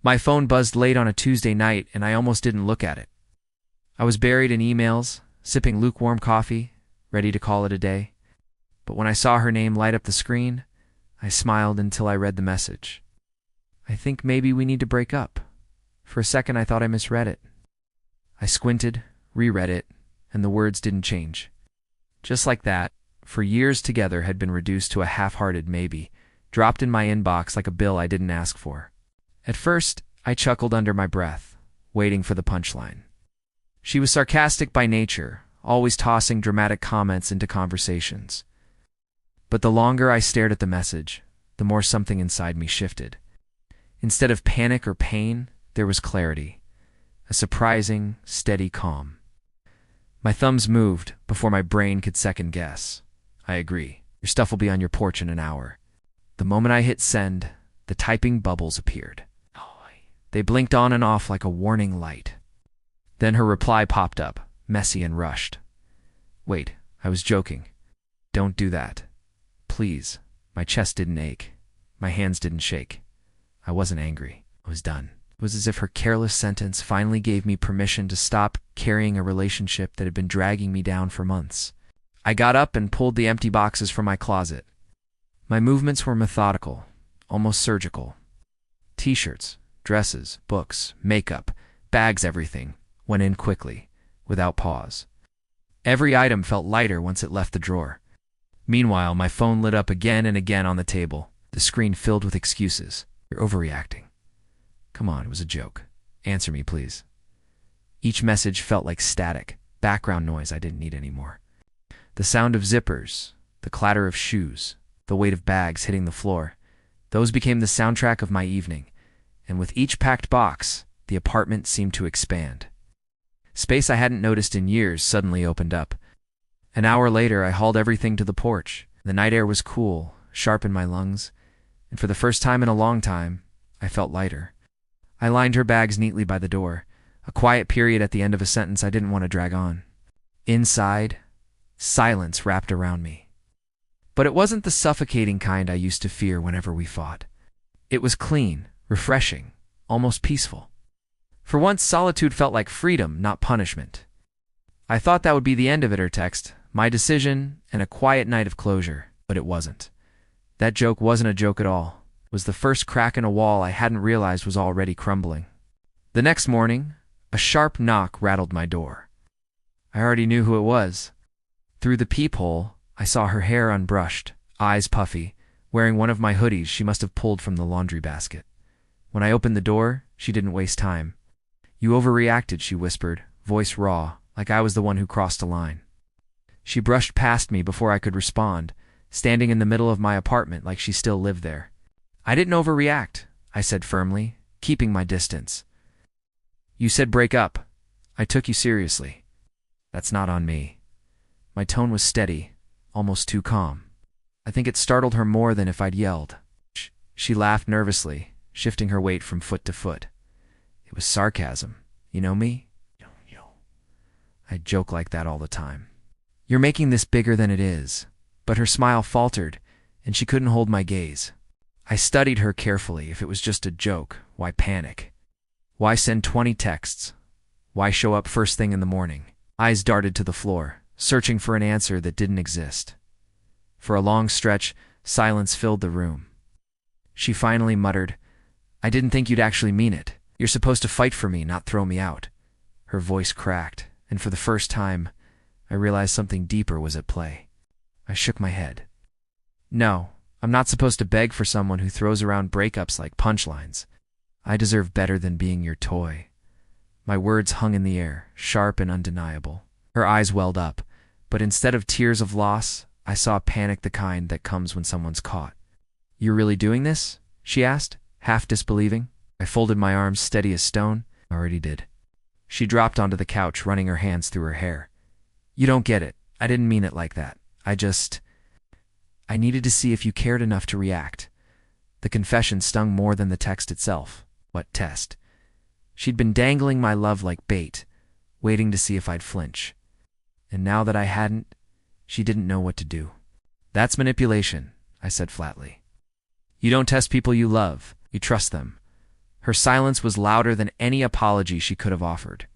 My phone buzzed late on a Tuesday night, and I almost didn't look at it. I was buried in emails, sipping lukewarm coffee, ready to call it a day. But when I saw her name light up the screen, I smiled until I read the message. I think maybe we need to break up. For a second, I thought I misread it. I squinted, reread it, and the words didn't change. Just like that, for years together had been reduced to a half-hearted maybe, dropped in my inbox like a bill I didn't ask for. At first, I chuckled under my breath, waiting for the punchline. She was sarcastic by nature, always tossing dramatic comments into conversations. But the longer I stared at the message, the more something inside me shifted. Instead of panic or pain, there was clarity, a surprising, steady calm. My thumbs moved before my brain could second guess. I agree. Your stuff will be on your porch in an hour. The moment I hit send, the typing bubbles appeared. They blinked on and off like a warning light. Then her reply popped up, messy and rushed. Wait, I was joking. Don't do that. Please. My chest didn't ache. My hands didn't shake. I wasn't angry. I was done. It was as if her careless sentence finally gave me permission to stop carrying a relationship that had been dragging me down for months. I got up and pulled the empty boxes from my closet. My movements were methodical, almost surgical. T-shirts, dresses, books, makeup, bags, everything went in quickly, without pause. Every item felt lighter once it left the drawer. Meanwhile, my phone lit up again and again on the table, the screen filled with excuses. You're overreacting. Come on, it was a joke. Answer me, please. Each message felt like static, background noise I didn't need anymore. The sound of zippers, the clatter of shoes, the weight of bags hitting the floor, those became the soundtrack of my evening, and with each packed box, the apartment seemed to expand. Space I hadn't noticed in years suddenly opened up. An hour later, I hauled everything to the porch. The night air was cool, sharp in my lungs, and for the first time in a long time, I felt lighter. I lined her bags neatly by the door, a quiet period at the end of a sentence I didn't want to drag on. Inside, silence wrapped around me. But it wasn't the suffocating kind I used to fear whenever we fought. It was clean, refreshing, almost peaceful. For once, solitude felt like freedom, not punishment. I thought that would be the end of it, her text, my decision, and a quiet night of closure, but it wasn't. That joke wasn't a joke at all. It was the first crack in a wall I hadn't realized was already crumbling. The next morning, a sharp knock rattled my door. I already knew who it was. Through the peephole, I saw her hair unbrushed, eyes puffy, wearing one of my hoodies she must have pulled from the laundry basket. When I opened the door, she didn't waste time. You overreacted, she whispered, voice raw, like I was the one who crossed a line. She brushed past me before I could respond, standing in the middle of my apartment like she still lived there. I didn't overreact, I said firmly, keeping my distance. You said break up. I took you seriously. That's not on me. My tone was steady, almost too calm. I think it startled her more than if I'd yelled. She laughed nervously, shifting her weight from foot to foot. It was sarcasm. You know me? I joke like that all the time. You're making this bigger than it is. But her smile faltered, and she couldn't hold my gaze. I studied her carefully. If it was just a joke, why panic? Why send 20 texts? Why show up first thing in the morning? Eyes darted to the floor, searching for an answer that didn't exist. For a long stretch, silence filled the room. She finally muttered, I didn't think you'd actually mean it. You're supposed to fight for me, not throw me out. Her voice cracked, and for the first time, I realized something deeper was at play. I shook my head. No, I'm not supposed to beg for someone who throws around breakups like punchlines. I deserve better than being your toy. My words hung in the air, sharp and undeniable. Her eyes welled up, but instead of tears of loss, I saw panic, the kind that comes when someone's caught. You're really doing this? She asked, half disbelieving. I folded my arms steady as stone. I already did. She dropped onto the couch, running her hands through her hair. You don't get it. I didn't mean it like that. I needed to see if you cared enough to react. The confession stung more than the text itself. What test? She'd been dangling my love like bait, waiting to see if I'd flinch. And now that I hadn't, she didn't know what to do. That's manipulation, I said flatly. You don't test people you love. You trust them. Her silence was louder than any apology she could have offered.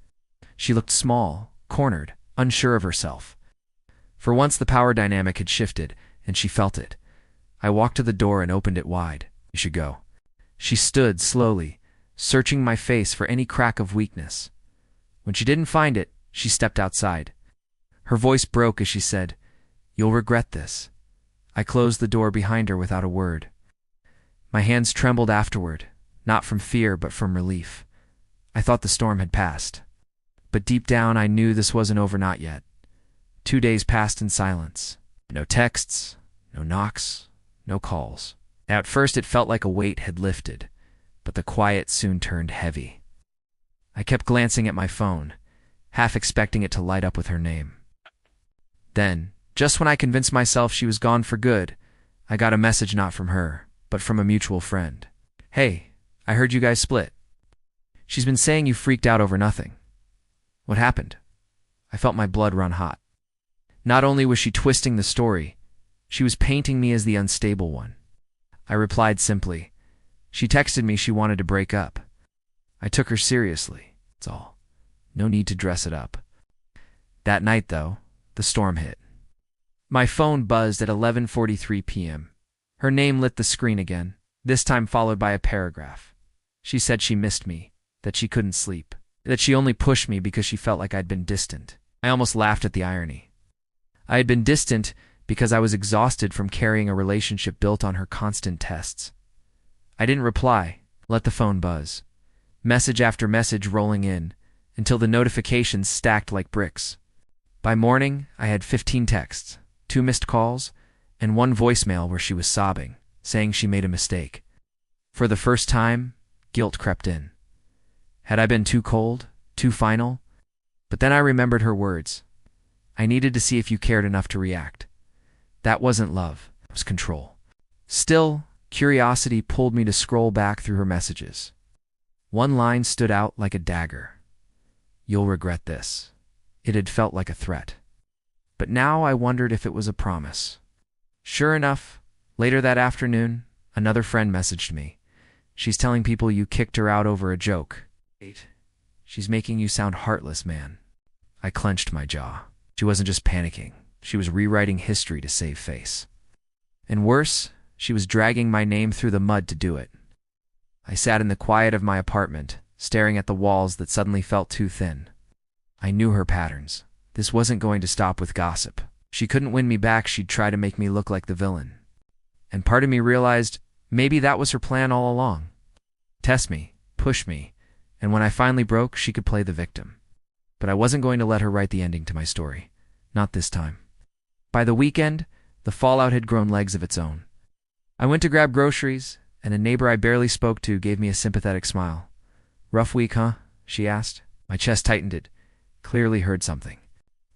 She looked small, cornered, unsure of herself. For once the power dynamic had shifted, and she felt it. I walked to the door and opened it wide. "You should go." She stood slowly, searching my face for any crack of weakness. When she didn't find it, she stepped outside. Her voice broke as she said, "You'll regret this." I closed the door behind her without a word. My hands trembled afterward, not from fear but from relief. I thought the storm had passed. But deep down I knew this wasn't over, not yet. 2 days passed in silence. No texts, no knocks, no calls. At first it felt like a weight had lifted, but the quiet soon turned heavy. I kept glancing at my phone, half expecting it to light up with her name. Then, just when I convinced myself she was gone for good, I got a message not from her, but from a mutual friend. "Hey, I heard you guys split. She's been saying you freaked out over nothing. What happened?" I felt my blood run hot. Not only was she twisting the story, she was painting me as the unstable one. I replied simply. She texted me she wanted to break up. I took her seriously, that's all. No need to dress it up. That night, though, the storm hit. My phone buzzed at 11:43 p.m. Her name lit the screen again, this time followed by a paragraph. She said she missed me, that she couldn't sleep, that she only pushed me because she felt like I'd been distant. I almost laughed at the irony. I had been distant because I was exhausted from carrying a relationship built on her constant tests. I didn't reply, let the phone buzz. Message after message rolling in, until the notifications stacked like bricks. By morning, I had 15 texts, 2 missed calls, and 1 voicemail where she was sobbing, saying she made a mistake. For the first time, guilt crept in. Had I been too cold, too final? But then I remembered her words. I needed to see if you cared enough to react. That wasn't love, it was control. Still, curiosity pulled me to scroll back through her messages. One line stood out like a dagger. "You'll regret this." It had felt like a threat. But now I wondered if it was a promise. Sure enough, later that afternoon, another friend messaged me. "She's telling people you kicked her out over a joke. She's making you sound heartless, man." I clenched my jaw. She wasn't just panicking. She was rewriting history to save face. And worse, she was dragging my name through the mud to do it. I sat in the quiet of my apartment, staring at the walls that suddenly felt too thin. I knew her patterns. This wasn't going to stop with gossip. She couldn't win me back, she'd try to make me look like the villain. And part of me realized maybe that was her plan all along. Test me, push me, and when I finally broke, she could play the victim. But I wasn't going to let her write the ending to my story. Not this time. By the weekend, the fallout had grown legs of its own. I went to grab groceries, and a neighbor I barely spoke to gave me a sympathetic smile. "Rough week, huh?" she asked. My chest tightened. It clearly heard something.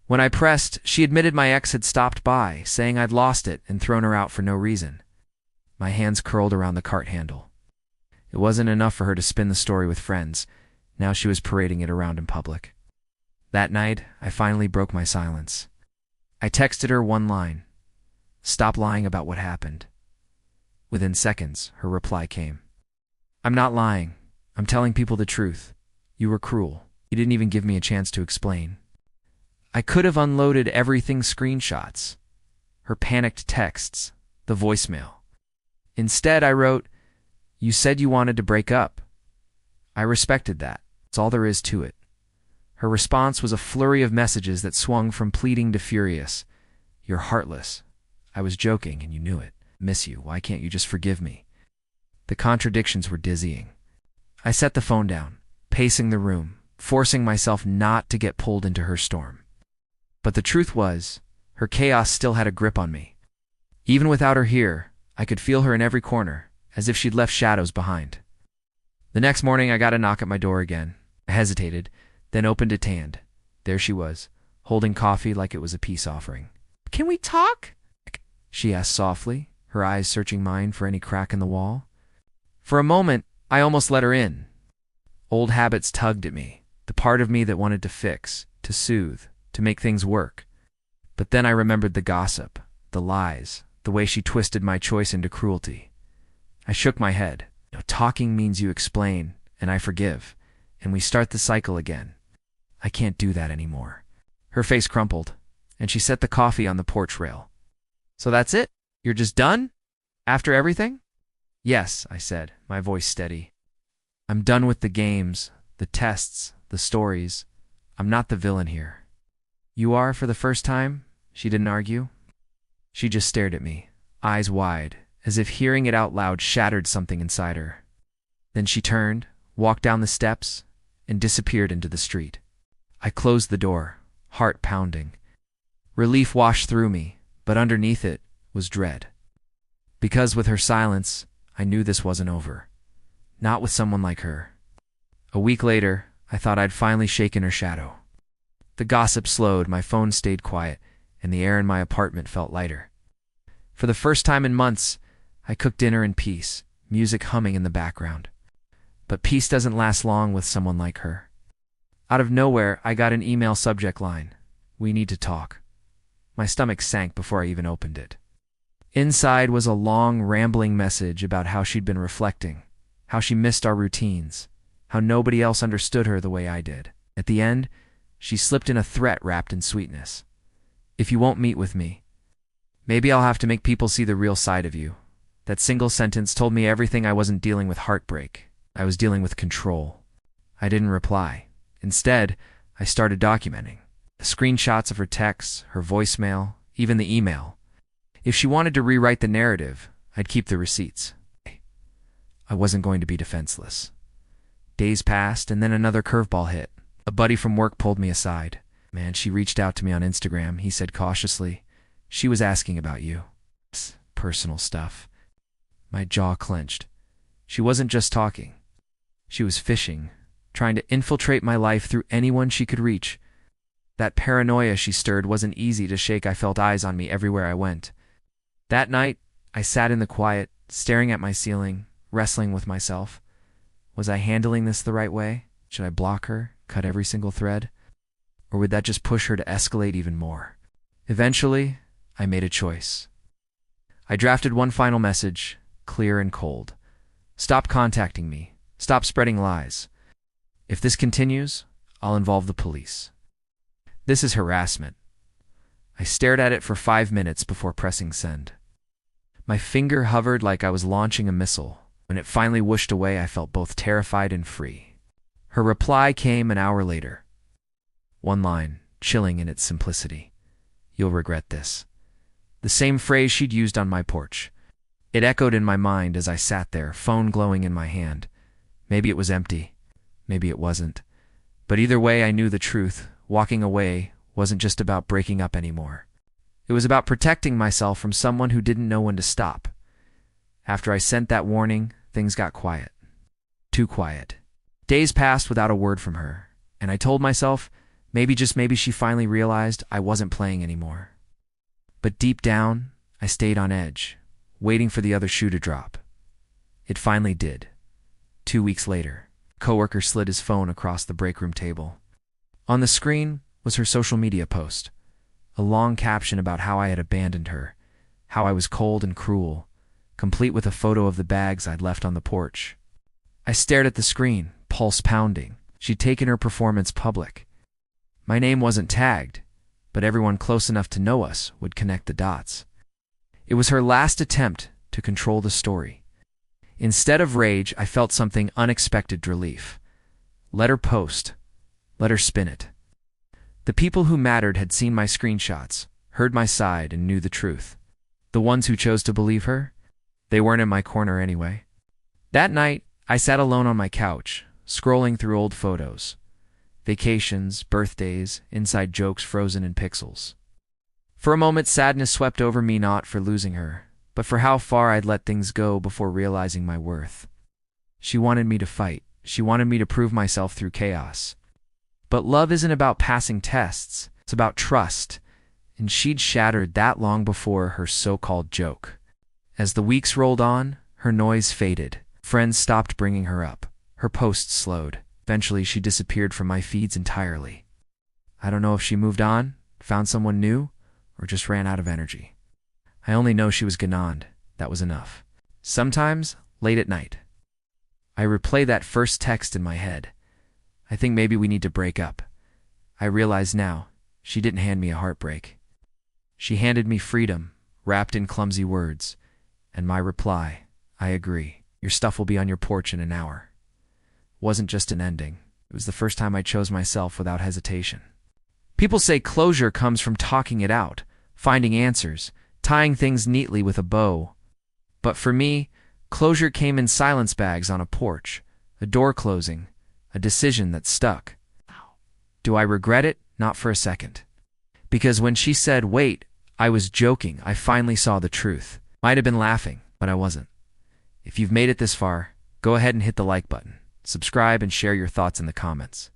When I pressed, she admitted my ex had stopped by, saying I'd lost it and thrown her out for no reason. My hands curled around the cart handle. It wasn't enough for her to spin the story with friends. Now she was parading it around in public. That night, I finally broke my silence. I texted her one line. "Stop lying about what happened." Within seconds, her reply came. "I'm not lying. I'm telling people the truth. You were cruel. You didn't even give me a chance to explain." I could have unloaded everything: screenshots, her panicked texts, the voicemail. Instead, I wrote, "You said you wanted to break up." I respected that. That's all there is to it. Her response was a flurry of messages that swung from pleading to furious. "You're heartless. I was joking and you knew it. Miss you. Why can't you just forgive me?" The contradictions were dizzying. I set the phone down, pacing the room, forcing myself not to get pulled into her storm. But the truth was, her chaos still had a grip on me. Even without her here, I could feel her in every corner, as if she'd left shadows behind. The next morning, I got a knock at my door again. I hesitated, then opened it hand. There she was, holding coffee like it was a peace offering. "Can we talk?" she asked softly, her eyes searching mine for any crack in the wall. For a moment, I almost let her in. Old habits tugged at me, the part of me that wanted to fix, to soothe, to make things work. But then I remembered the gossip, the lies, the way she twisted my choice into cruelty. I shook my head. "No, talking means you explain. and I forgive, and we start the cycle again. I can't do that anymore. Her face crumpled, and she set the coffee on the porch rail. So that's it? You're just done? After everything? Yes, I said, my voice steady. I'm done with the games, the tests, the stories. I'm not the villain here. You are for the first time? She didn't argue. She just stared at me, eyes wide, as if hearing it out loud shattered something inside her. Then she turned, walked down the steps, and disappeared into the street. I closed the door, heart pounding. Relief washed through me, but underneath it was dread. Because with her silence, I knew this wasn't over. Not with someone like her. A week later, I thought I'd finally shaken her shadow. The gossip slowed, my phone stayed quiet, and the air in my apartment felt lighter. For the first time in months, I cooked dinner in peace, music humming in the background. But peace doesn't last long with someone like her. Out of nowhere, I got an email subject line. We need to talk. My stomach sank before I even opened it. Inside was a long, rambling message about how she'd been reflecting, how she missed our routines, how nobody else understood her the way I did. At the end, she slipped in a threat wrapped in sweetness. If you won't meet with me, maybe I'll have to make people see the real side of you. That single sentence told me everything. I wasn't dealing with heartbreak. I was dealing with control. I didn't reply. Instead, I started documenting. The screenshots of her texts, her voicemail, even the email. If she wanted to rewrite the narrative, I'd keep the receipts. I wasn't going to be defenseless. Days passed, and then another curveball hit. A buddy from work pulled me aside. Man, she reached out to me on Instagram, he said cautiously. She was asking about you. It's personal stuff. My jaw clenched. She wasn't just talking. She was fishing, trying to infiltrate my life through anyone she could reach. That paranoia she stirred wasn't easy to shake. I felt eyes on me everywhere I went. That night, I sat in the quiet, staring at my ceiling, wrestling with myself. Was I handling this the right way? Should I block her, cut every single thread? Or would that just push her to escalate even more? Eventually, I made a choice. I drafted one final message, clear and cold. Stop contacting me. Stop spreading lies. If this continues, I'll involve the police. This is harassment. I stared at it for 5 minutes before pressing send. My finger hovered like I was launching a missile. When it finally whooshed away, I felt both terrified and free. Her reply came an hour later. One line, chilling in its simplicity. You'll regret this. The same phrase she'd used on my porch. It echoed in my mind as I sat there, phone glowing in my hand. Maybe it was empty. Maybe it wasn't. But either way, I knew the truth. Walking away wasn't just about breaking up anymore. It was about protecting myself from someone who didn't know when to stop. After I sent that warning, things got quiet. Too quiet. Days passed without a word from her, and I told myself, maybe, just maybe, she finally realized I wasn't playing anymore. But deep down, I stayed on edge, waiting for the other shoe to drop. It finally did. 2 weeks later, a coworker slid his phone across the break room table. On the screen was her social media post, a long caption about how I had abandoned her, how I was cold and cruel, complete with a photo of the bags I'd left on the porch. I stared at the screen, pulse pounding. She'd taken her performance public. My name wasn't tagged, but everyone close enough to know us would connect the dots. It was her last attempt to control the story. Instead of rage, I felt something unexpected: relief. Let her post. Let her spin it. The people who mattered had seen my screenshots, heard my side, and knew the truth. The ones who chose to believe her, they weren't in my corner anyway. That night, I sat alone on my couch, scrolling through old photos. Vacations, birthdays, inside jokes frozen in pixels. For a moment, sadness swept over me, not for losing her, but for how far I'd let things go before realizing my worth. She wanted me to fight. She wanted me to prove myself through chaos. But love isn't about passing tests. It's about trust, and she'd shattered that long before her so-called joke. As the weeks rolled on, her noise faded. Friends stopped bringing her up. Her posts slowed. Eventually, she disappeared from my feeds entirely. I don't know if she moved on, found someone new, or just ran out of energy. I only know she was gone. That was enough. Sometimes, late at night, I replay that first text in my head. I think maybe we need to break up. I realize now, she didn't hand me a heartbreak. She handed me freedom, wrapped in clumsy words. And my reply, I agree. Your stuff will be on your porch in an hour. Wasn't just an ending. It was the first time I chose myself without hesitation. People say closure comes from talking it out, finding answers, tying things neatly with a bow. But for me, closure came in silence bags on a porch, a door closing, a decision that stuck. Do I regret it? Not for a second. Because when she said, wait, I was joking, I finally saw the truth. Might have been laughing, but I wasn't. If you've made it this far, go ahead and hit the like button, subscribe, and share your thoughts in the comments.